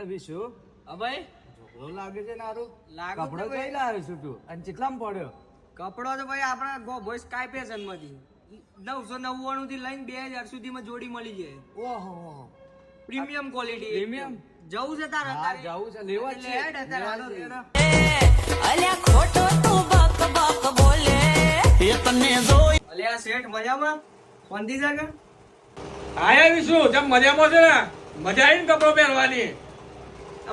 વિશુ ભાઈ ઝોકડો લાગે છે નારું લાગે કપડો તો કઈ લાવે છું તું અને કેટલામાં પડ્યો કપડો તો ભાઈ આપણા બોય સ્કાય ફેશન માંથી 999 થી લઈને 2000 સુધીમાં જોડી મળી જાય ઓહો પ્રીમિયમ ક્વોલિટી પ્રીમિયમ જવું છે તારે હા જવું છે લેવા જ છે હેડ અત્યારે હાલો લેવા જ રે. અલ્યા ખોટો તું બક બક બોલે એ તને જોઈ અલે આ શેઠ મજામાં પંદી જાગે આયા વિશુ જમ મજામાં છે ને મજા આવી ને કપડો પહેરવાની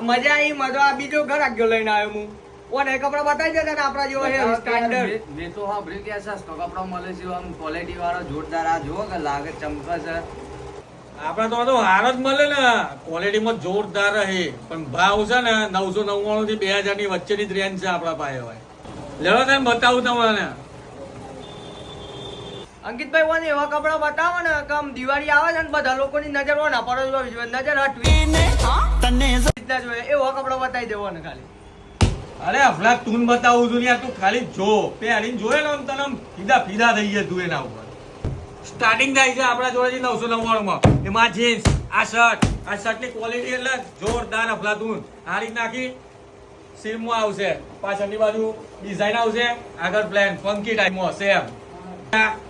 મજા આવી મજો આ બીજો ઘર આગળ લઈને આવ્યો હું ઓને કપડા બતાવી દેતા ને આપણા જેવો હે સ્ટાન્ડર્ડ મેં તો સાંભળ્યું કે આ સસ્તો કપડો મળે છે આમ ક્વોલિટી વાળો જોરદાર આ જુઓ કે લાગે ચમકે છે આપડે તો હાર જ મળે ને ક્વોલિટીમાં જોરદાર રહે પણ ભાવ છે ને 999 થી 2000 ની વચ્ચેની જ રેન્જ છે આપણા પાસે હોય લેવો ને બતાવું તમને અંકિતભાઈ ઓને એવા કપડા બતાવો ને કમ દિવાળી આવે છે ને બધા લોકોની નજર ઓના પર જ હોવી જોઈએ નજર હટવી તને રીતના જોઈએ એવા કપડા બતાવી દેવો ને ખાલી અરે અફલા તું બતાવું છું ને યાર તું ખાલી જો પહેરીને જોયે ને આમ તને આમ ફીદા થઈ જાય તું એના ઉપર સ્ટાર્ટિંગ થાય છે આપણા જોડેથી 999 માં એમાં જીન્સ આ શર્ટ ની ક્વોલિટી એટલે જોરદાર અફલાતુન આ રીત નાખી સીમમાં આવશે પાછળની બાજુ ડિઝાઇન આવશે આગળ પ્લેન ફંકી ટાઈપમાં સેમ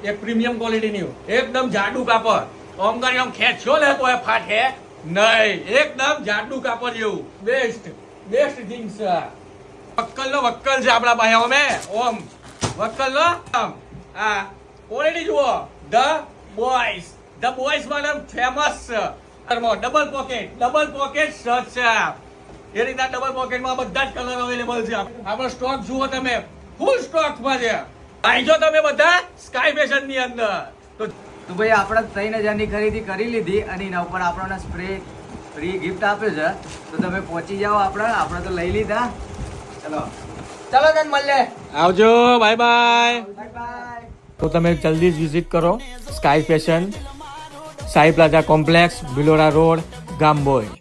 એક પ્રીમિયમ ક્વોલિટી ની એકદમ જાડું કાપડ આમ કરી આમ ખેંચ્યો લે તો એ ફાટે નહીં એકદમ જાડું કાપડ જેવું બેસ્ટ જીન્સ વક્કલ નો વક્કલ છે આપણા પાસે અમે ઓમ વક્કલ નો આ ક્વોલિટી જુઓ ધ બોયઝ માં ફેમસ ડબલ પોકેટ શર્ટ છે એ રીતના ડબલ પોકેટમાં બધા જ કલર અવેલેબલ છે આપણો સ્ટોક જુઓ તમે ફૂલ સ્ટોકમાં છે આઈજો તમે બધા સ્કાય ફેશન ની અંદર તો ભાઈ આપણે 3000 ની ખરીદી કરી લીધી અને એના ઉપર આપણને સ્પ્રે ફ્રી ગિફ્ટ આપ્યો છે તો તમે પહોંચી જાઓ આપણે તો લઈ લીધા ચલો ચલો તને મળે આવજો બાય બાય બાય બાય તો તમે જલ્દી જ વિઝિટ કરો sky fashion Sai plaza complex Bilora road ગામબોય